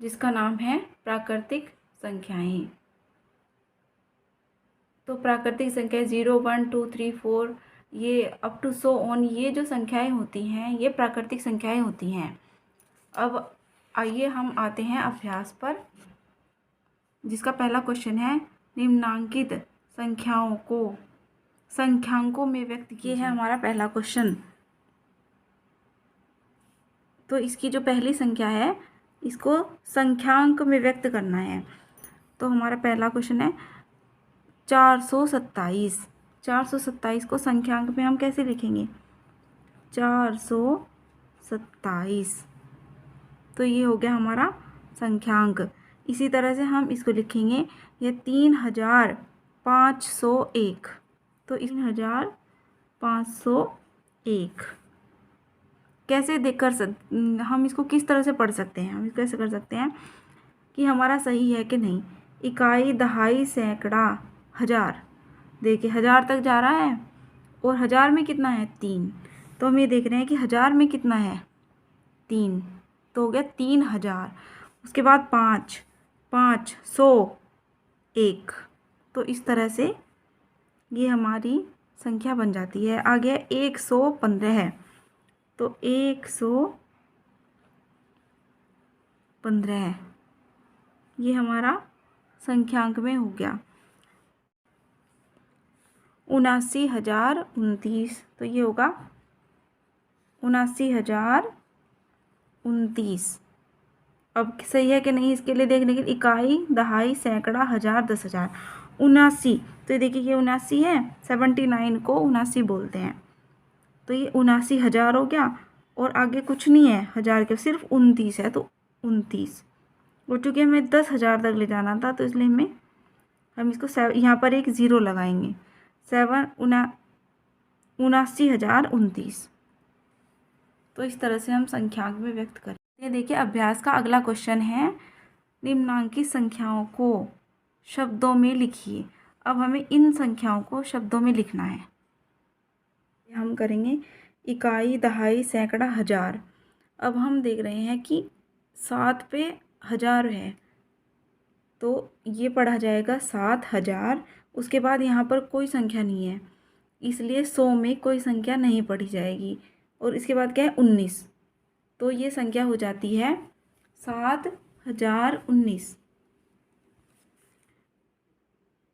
जिसका नाम है प्राकृतिक संख्याएं। तो प्राकृतिक संख्या 0, 1, 2, 3, 4 ये अप टू सो ऑन, ये जो संख्याएं होती हैं ये प्राकृतिक संख्याएं होती हैं। अब आइए हम आते हैं अभ्यास पर, जिसका पहला क्वेश्चन है निम्नांकित संख्याओं को संख्यांकों में व्यक्त किए है हमारा पहला क्वेश्चन। तो इसकी जो पहली संख्या है इसको संख्यांक में व्यक्त करना है। तो हमारा पहला क्वेश्चन है 427। 427 को संख्यांक में हम कैसे लिखेंगे? 427। तो ये हो गया हमारा संख्यांक। इसी तरह से हम इसको लिखेंगे यह 3501। तो 3501 कैसे हम इसको किस तरह से पढ़ सकते हैं? हम इसको कैसे कर सकते हैं कि हमारा सही है कि नहीं। इकाई, दहाई, सैकड़ा, हजार, देखिए हजार तक जा रहा है और हजार में कितना है? 3। तो हम ये देख रहे हैं कि हजार में कितना है? 3। तो हो गया 3000। उसके बाद 5, 500, 1। तो इस तरह से ये हमारी संख्या बन जाती है। आगे 115 है, तो 115 ये हमारा संख्यांक में हो गया। 79029, तो ये होगा 79029। अब सही है कि नहीं इसके लिए देखने के लिए इकाई, दहाई, सैकड़ा, हजार, 10,000। 79, तो ये देखिए ये 79 है, 79 को 79 बोलते हैं। तो ये 79,000 हो गया और आगे कुछ नहीं है हजार के, सिर्फ 29 है, तो 29। और चूँकि हमें 10,000 तक ले जाना था तो इसलिए हम इसको यहाँ पर एक ज़ीरो लगाएंगे। 79,029। तो इस तरह से हम संख्यांक में व्यक्त करें। ये देखिए अभ्यास का अगला क्वेश्चन है निम्नांकित संख्याओं को शब्दों में लिखिए। अब हमें इन संख्याओं को शब्दों में लिखना है। हम करेंगे इकाई, दहाई, सैकड़ा, हजार। अब हम देख रहे हैं कि 7 पे 1000 है, तो ये पढ़ा जाएगा 7000। उसके बाद यहाँ पर कोई संख्या नहीं है, इसलिए 100 में कोई संख्या नहीं पढ़ी जाएगी। और इसके बाद क्या है? 19। तो ये संख्या हो जाती है 7019।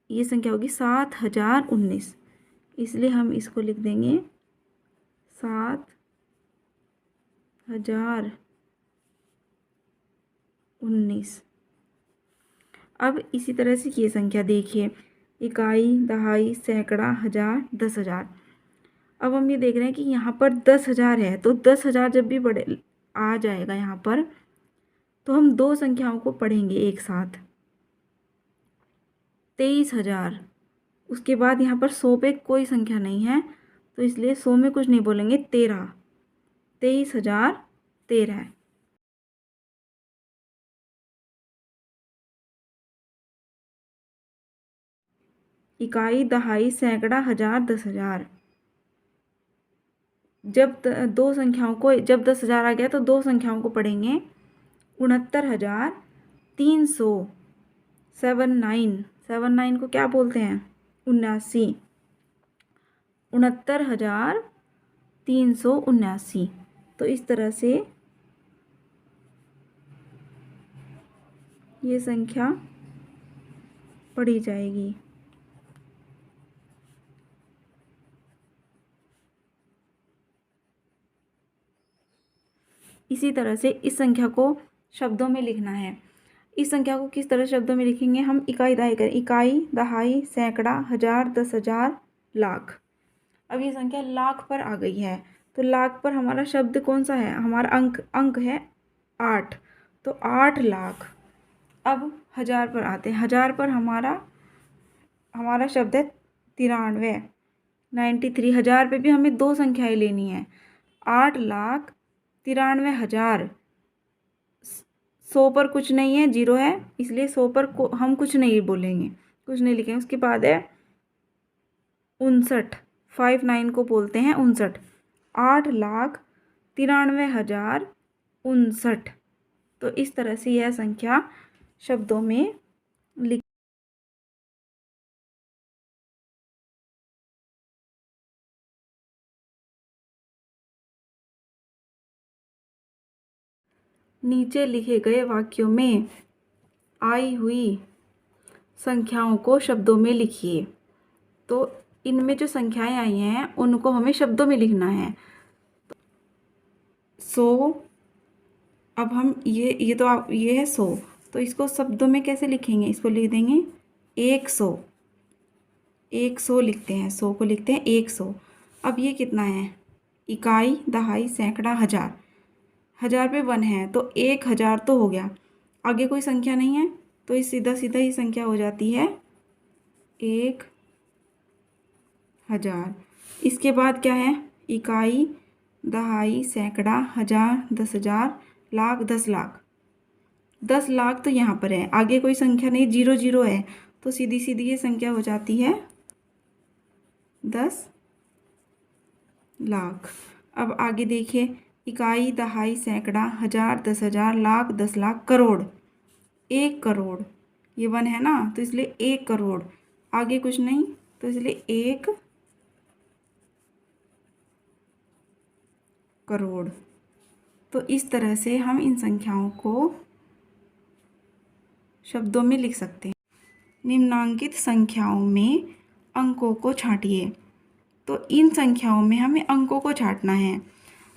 ये संख्या होगी 7019, इसलिए हम इसको लिख देंगे 7019। अब इसी तरह से ये संख्या देखिए इकाई, दहाई, सैकड़ा, हजार, 10,000। अब हम ये देख रहे हैं कि यहाँ पर 10,000 है, तो 10,000 जब भी बढ़े आ जाएगा यहाँ पर, तो हम दो संख्याओं को पढ़ेंगे एक साथ। 23,000। उसके बाद यहाँ पर 100 पे कोई संख्या नहीं है, तो इसलिए 100 में कुछ नहीं बोलेंगे। 13, 23,013। इकाई, दहाई, सैकड़ा, हजार, 10,000। जब दो संख्याओं को, जब 10,000 आ गया तो दो संख्याओं को पढ़ेंगे। 69,300। 79 को क्या बोलते हैं? 79। 69,379। तो इस तरह से ये संख्या पढ़ी जाएगी। इसी तरह से इस संख्या को शब्दों में लिखना है। इस संख्या को किस तरह शब्दों में लिखेंगे? हम इकाई दहाई करें। इकाई, दहाई, सैकड़ा, हजार, 10,000, लाख। अब ये संख्या लाख पर आ गई है, तो लाख पर हमारा शब्द कौन सा है? हमारा अंक है 8, तो 8 लाख। अब हजार पर आते हैं। हजार पर हमारा शब्द है 93, 93। हजार पे भी हमें दो संख्याएं लेनी है। 8,93,000। 100 पर कुछ नहीं है, 0 है, इसलिए 100 पर हम कुछ नहीं बोलेंगे, कुछ नहीं लिखेंगे। उसके बाद है 59। 59 को बोलते हैं 59। 8,93,059। तो इस तरह से यह संख्या शब्दों में लिख नीचे लिखे गए वाक्यों में आई हुई संख्याओं को शब्दों में लिखिए। तो इनमें जो संख्याएं आई हैं उनको हमें शब्दों में लिखना है। 100, अब हम ये है 100, तो इसको शब्दों में कैसे लिखेंगे? इसको लिख देंगे 100। 100 लिखते हैं, 100 को लिखते हैं 100। अब ये कितना है? इकाई, दहाई, सैकड़ा, हजार। हजार पे 1 है तो 1000 तो हो गया। आगे कोई संख्या नहीं है तो ये सीधा सीधा ही संख्या हो जाती है 1000। इसके बाद क्या है? इकाई, दहाई, सैकड़ा, हजार, 10,000, लाख, 10 लाख। 10 लाख तो यहाँ पर है, आगे कोई संख्या नहीं, 0 0 है, तो सीधी सीधी ये संख्या हो जाती है 10 लाख। अब आगे देखिए, इकाई, दहाई, सैकड़ा, हजार, 10,000, लाख, 10 लाख, करोड़। 1 करोड़, ये 1 है ना, तो इसलिए 1 करोड़। आगे कुछ नहीं तो इसलिए 1 करोड़। तो इस तरह से हम इन संख्याओं को शब्दों में लिख सकते हैं। निम्नांकित संख्याओं में अंकों को छांटिए। तो इन संख्याओं में हमें अंकों को छांटना है।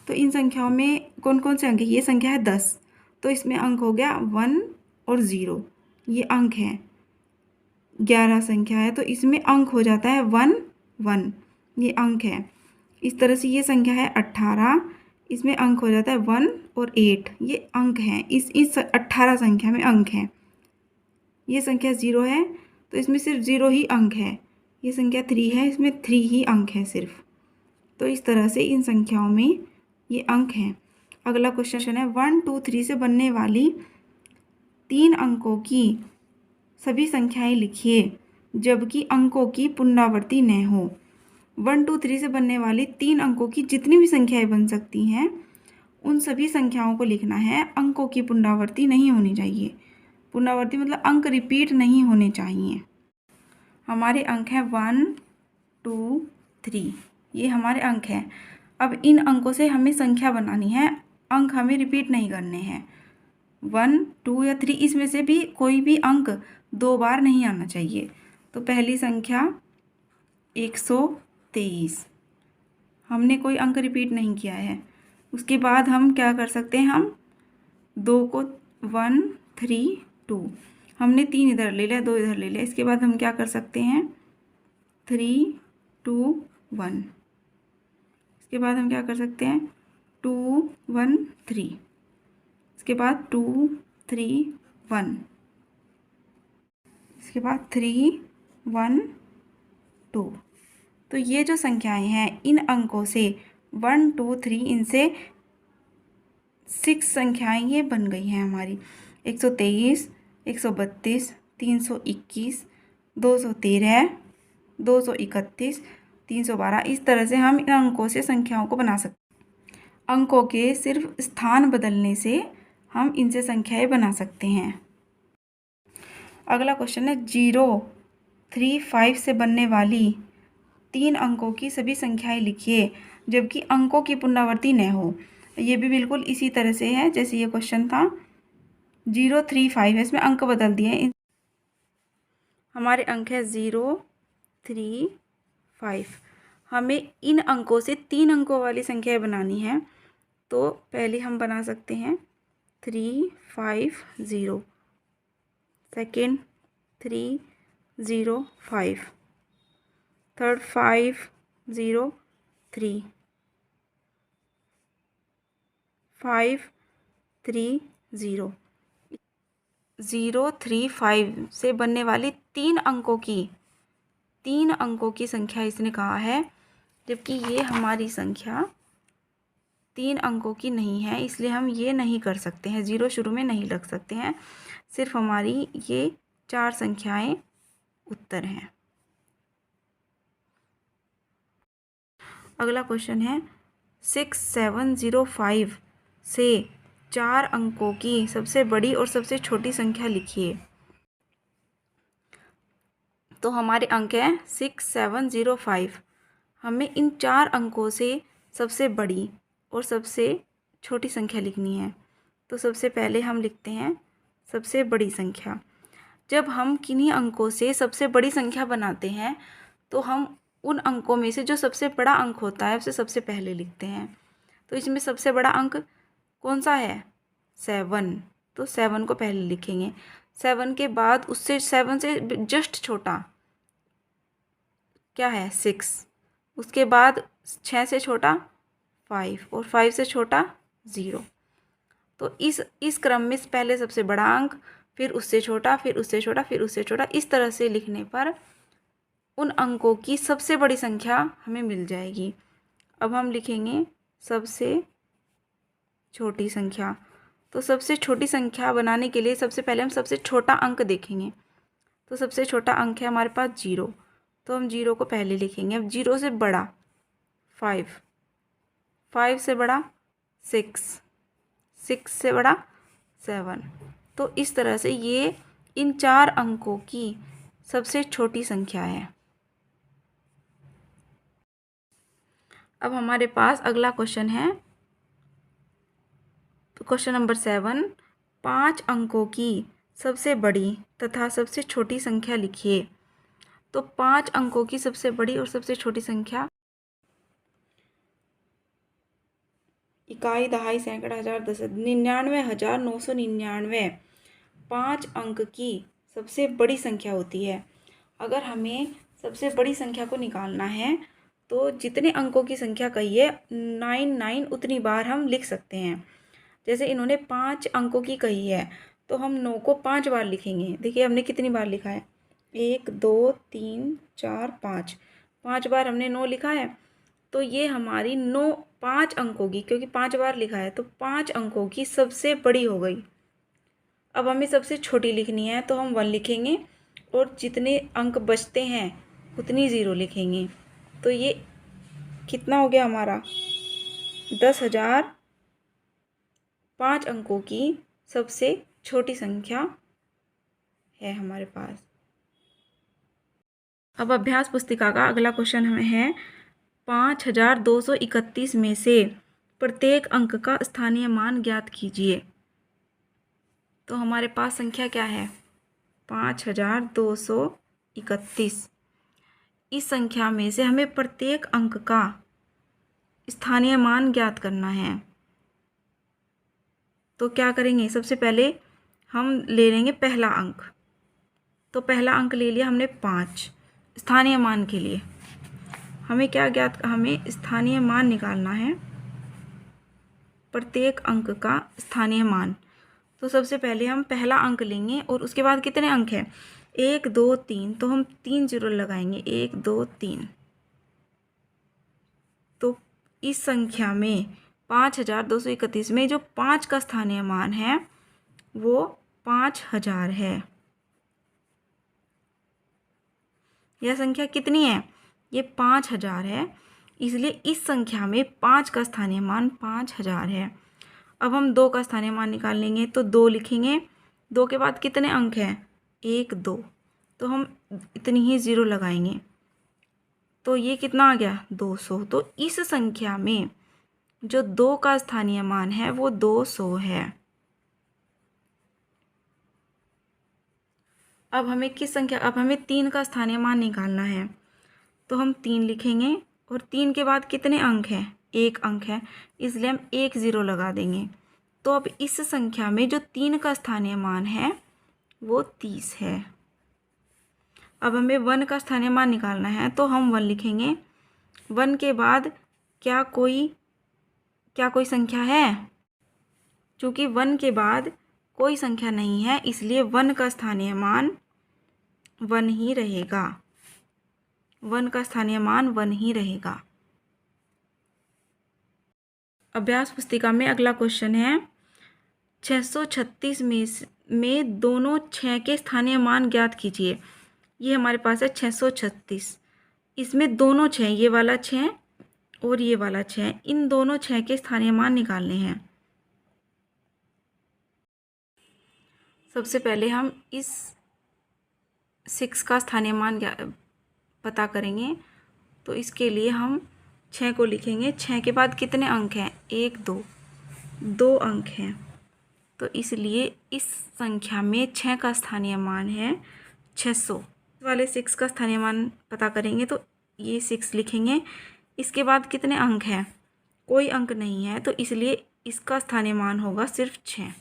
तो इन संख्याओं में कौन कौन से अंक है? ये संख्या है 10, तो इसमें अंक हो गया 1 और 0, ये अंक है। 11 संख्या है तो इसमें अंक हो जाता है 1 1, ये अंक है। इस तरह से ये संख्या है 18, इसमें अंक हो जाता है 1 और 8, ये अंक हैं। इस 18 संख्या में अंक हैं। ये संख्या 0 है तो इसमें सिर्फ 0 ही अंक है। ये संख्या 3 है, इसमें 3 ही अंक है सिर्फ। तो इस तरह से इन संख्याओं में ये अंक हैं। अगला क्वेश्चन है 1 2 3 से बनने वाली 3 अंकों की सभी संख्याएं लिखिए जबकि अंकों की पुनरावृत्ति न हो। 1 2 3 से बनने वाली 3 अंकों की जितनी भी संख्याएं बन सकती हैं उन सभी संख्याओं को लिखना है। अंकों की पुनरावृत्ति नहीं होनी चाहिए। पुनरावृत्ति मतलब अंक रिपीट नहीं होने चाहिए। हमारे अंक हैं 1 2 3, ये हमारे अंक हैं। अब इन अंकों से हमें संख्या बनानी है, अंक हमें रिपीट नहीं करने हैं। 1 2 या 3 इसमें से भी कोई भी अंक 2 बार नहीं आना चाहिए। तो पहली संख्या 123, हमने कोई अंक रिपीट नहीं किया है। उसके बाद हम क्या कर सकते हैं? हम 2 को 1 3 2, हमने 3 इधर ले लिया, 2 इधर ले लिया। इसके बाद हम क्या कर सकते हैं? 3 2 1। इसके बाद हम क्या कर सकते हैं? 2 1 3। इसके बाद 2 3 1। इसके बाद 3 1 2। तो ये जो संख्याएं हैं इन अंकों से 1 2 3, इनसे 6 संख्याएं ये बन गई हैं हमारी। 123 132 321 213 231 312। इस तरह से हम इन अंकों से संख्याओं को बना सकते हैं। अंकों के सिर्फ स्थान बदलने से हम इनसे संख्याएं बना सकते हैं। अगला क्वेश्चन है 0 3 5 से बनने वाली 3 अंकों की सभी संख्याएं लिखिए जबकि अंकों की पुनरावृत्ति न हो। ये भी बिल्कुल इसी तरह से है जैसे ये क्वेश्चन था। 0 3 5 है, इसमें अंक बदल दिए। हमारे अंक है 0 3 5। हमें इन अंकों से 3 अंकों वाली संख्याएं बनानी है। तो पहले हम बना सकते हैं 3 5 0, सेकेंड 3 0 5, थर्ड 5 0 3, 5 3 0। 0 3 5 से बनने वाली 3 अंकों की संख्या इसने कहा है, जबकि ये हमारी संख्या 3 अंकों की नहीं है, इसलिए हम ये नहीं कर सकते हैं। 0 शुरू में नहीं रख सकते हैं। सिर्फ हमारी ये 4 संख्याएं उत्तर हैं। अगला क्वेश्चन है 6705 से 4 अंकों की सबसे बड़ी और सबसे छोटी संख्या लिखिए। तो हमारे अंक हैं 6705। हमें इन 4 अंकों से सबसे बड़ी और सबसे छोटी संख्या लिखनी है। तो सबसे पहले हम लिखते हैं सबसे बड़ी संख्या। जब हम किन्हीं अंकों से सबसे बड़ी संख्या बनाते हैं तो हम उन अंकों में से जो सबसे बड़ा अंक होता है उसे सबसे पहले लिखते हैं। तो इसमें सबसे बड़ा अंक कौन सा है? 7। तो 7 को पहले लिखेंगे। 7 के बाद उससे 7 से जस्ट छोटा क्या है? 6। उसके बाद 6 से छोटा 5 और 5 से छोटा 0। तो इस क्रम में पहले सबसे बड़ा अंक, फिर उससे छोटा, फिर उससे छोटा, फिर उससे छोटा, इस तरह से लिखने पर उन अंकों की सबसे बड़ी संख्या हमें मिल जाएगी। अब हम लिखेंगे सबसे छोटी संख्या। तो सबसे छोटी संख्या बनाने के लिए सबसे पहले हम सबसे छोटा अंक देखेंगे। तो सबसे छोटा अंक है हमारे पास 0। तो हम 0 को पहले लिखेंगे। अब 0 से बड़ा 5, 5 से बड़ा 6, 6 से बड़ा 7। तो इस तरह से ये इन 4 अंकों की सबसे छोटी संख्या है। अब हमारे पास अगला क्वेश्चन है, तो क्वेश्चन नंबर 7, 5 अंकों की सबसे बड़ी तथा सबसे छोटी संख्या लिखिए। तो 5 अंकों की सबसे बड़ी और सबसे छोटी संख्या इकाई, दहाई, सैकड़ा, हजार, दशक, 99,999 5 अंक की सबसे बड़ी संख्या होती है। अगर हमें सबसे बड़ी संख्या को निकालना है तो जितने अंकों की संख्या कही है 99 उतनी बार हम लिख सकते हैं। जैसे इन्होंने 5 अंकों की कही है तो हम 9 को 5 बार लिखेंगे। देखिए हमने कितनी बार लिखा है, 1 2 3 4 5, 5 बार हमने 9 लिखा है। तो ये हमारी 5 अंकों की, क्योंकि 5 बार लिखा है तो 5 अंकों की सबसे बड़ी हो गई। अब हमें सबसे छोटी लिखनी है तो हम 1 लिखेंगे और जितने अंक बचते हैं उतनी 0 लिखेंगे। तो ये कितना हो गया हमारा? 10,000 5 अंकों की सबसे छोटी संख्या है हमारे पास। अब अभ्यास पुस्तिका का अगला क्वेश्चन हमें है, 5,231 में से प्रत्येक अंक का स्थानीय मान ज्ञात कीजिए। तो हमारे पास संख्या क्या है? 5,231। इस संख्या में से हमें प्रत्येक अंक का स्थानीय मान ज्ञात करना है। तो क्या करेंगे? सबसे पहले हम ले लेंगे पहला अंक। तो पहला अंक ले लिया हमने 5। स्थानीय मान के लिए हमें क्या ज्ञात, हमें स्थानीय मान निकालना है, प्रत्येक अंक का स्थानीय मान। तो सबसे पहले हम पहला अंक लेंगे और उसके बाद कितने अंक हैं? 1 2 3। तो हम 3 0 लगाएंगे, 1 2 3। तो इस संख्या में 5,231 में जो 5 का स्थानीय मान है वो 5,000 है। यह संख्या कितनी है? ये 5,000 है, इसलिए इस संख्या में 5 का स्थानीय मान 5,000 है। अब हम 2 का स्थानीय मान निकाल लेंगे। तो 2 लिखेंगे। 2 के बाद कितने अंक हैं? 1 2। तो हम इतनी ही 0 लगाएंगे। तो ये कितना आ गया? 200। तो इस संख्या में जो 2 का स्थानीय मान है वो 200 है। अब हमें किस संख्या, अब हमें 3 का स्थानीय मान निकालना है। तो हम 3 लिखेंगे और 3 के बाद कितने अंक हैं? 1 अंक है, इसलिए हम 1 0 लगा देंगे। तो अब इस संख्या में जो 3 का स्थानीय मान है वो 30 है। अब हमें 1 का स्थानीय मान निकालना है तो हम 1 लिखेंगे। 1 के बाद क्या कोई संख्या है? चूँकि 1 के बाद कोई संख्या नहीं है इसलिए 1 का स्थानीय मान 1 ही रहेगा। 1 का स्थानीय मान 1 ही रहेगा। अभ्यास पुस्तिका में अगला क्वेश्चन है, 636 में दोनों 6 के स्थानीय मान ज्ञात कीजिए। ये हमारे पास है 636। इसमें दोनों 6, ये वाला 6 और ये वाला 6, इन दोनों 6 के स्थानीय मान निकालने हैं। सबसे पहले हम इस 6 का स्थानीय मान पता करेंगे। तो इसके लिए हम 6 को लिखेंगे। 6 के बाद कितने अंक हैं? 1 2 2 अंक हैं। तो इसलिए इस संख्या में 6 का स्थानीय मान है 600। वाले 6 का स्थानीय मान पता करेंगे तो ये 6 लिखेंगे। इसके बाद कितने अंक हैं? कोई अंक नहीं है, तो इसलिए इसका स्थानीय मान होगा सिर्फ 6।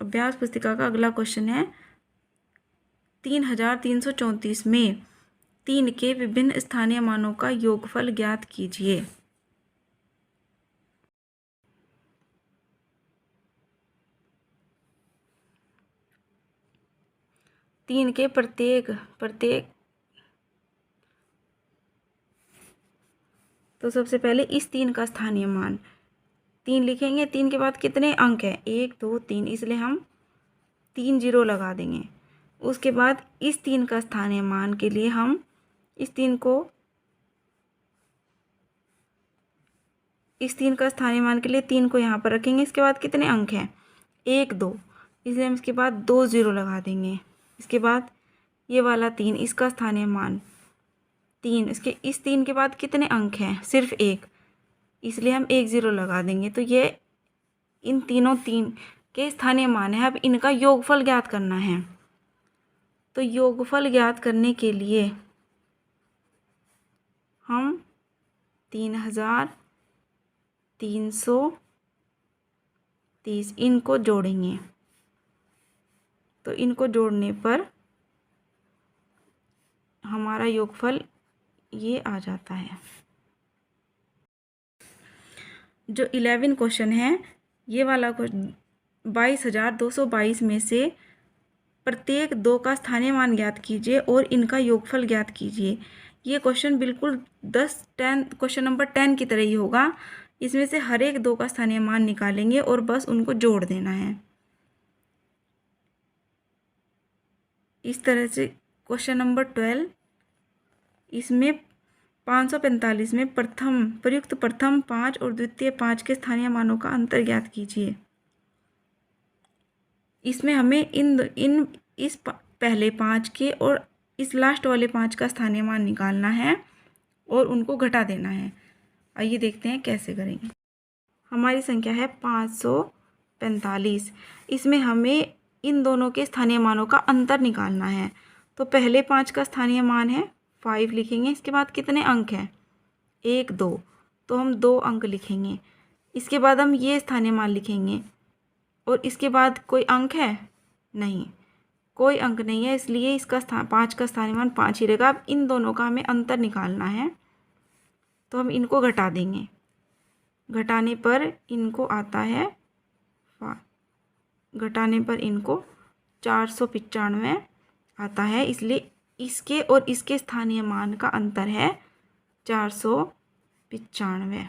अभ्यास पुस्तिका का अगला क्वेश्चन है 3334 में 3 के विभिन्न स्थानीय मानों का योगफल ज्ञात कीजिए। तीन के प्रत्येक तो सबसे पहले इस 3 का स्थानीय मान 3 लिखेंगे। 3 के बाद कितने अंक हैं? 1 2 3, इसलिए हम 3 0 लगा देंगे। उसके बाद इस 3 का स्थानीय मान के लिए हम इस 3 का स्थानीय मान के लिए 3 को यहाँ पर रखेंगे। इसके बाद कितने अंक हैं? 1 2, इसलिए हम इसके बाद 2 0 लगा देंगे। इसके बाद ये वाला 3, इसका स्थानीय मान 3, इस 3 के बाद कितने अंक हैं? सिर्फ 1, इसलिए हम 1 0 लगा देंगे। तो ये इन तीनों 3 के स्थानीय मान है। अब इनका योगफल ज्ञात करना है। तो योगफल ज्ञात करने के लिए हम 3330 इनको जोड़ेंगे। तो इनको जोड़ने पर हमारा योगफल ये आ जाता है। जो 11 क्वेश्चन है, ये वाला 22,222 में से प्रत्येक 2 का स्थानीय मान ज्ञात कीजिए और इनका योगफल ज्ञात कीजिए। ये क्वेश्चन बिल्कुल 10 क्वेश्चन नंबर 10 की तरह ही होगा। इसमें से हर एक 2 का स्थानीय मान निकालेंगे और बस उनको जोड़ देना है। इस तरह से क्वेश्चन नंबर 12, इसमें 545 में प्रयुक्त प्रथम 5 और द्वितीय 5 के स्थानीय मानों का अंतर ज्ञात कीजिए। इसमें हमें इस पहले 5 के और इस लास्ट वाले 5 का स्थानीय मान निकालना है और उनको घटा देना है। आइए देखते हैं कैसे करेंगे। हमारी संख्या है 545। इसमें हमें इन दोनों के स्थानीय मानों का अंतर निकालना है। तो पहले 5 का स्थानीय मान है 5 लिखेंगे। इसके बाद कितने अंक हैं? 1 2, तो हम 2 अंक लिखेंगे। इसके बाद हम ये स्थानीय मान लिखेंगे और इसके बाद कोई अंक है? नहीं, कोई अंक नहीं है, इसलिए इसका 5 का स्थानीय मान 5 ही रहेगा। अब इन दोनों का हमें अंतर निकालना है, तो हम इनको घटा देंगे। घटाने पर इनको आता है 495 आता है। इसलिए इसके और इसके स्थानीय मान का अंतर है 495।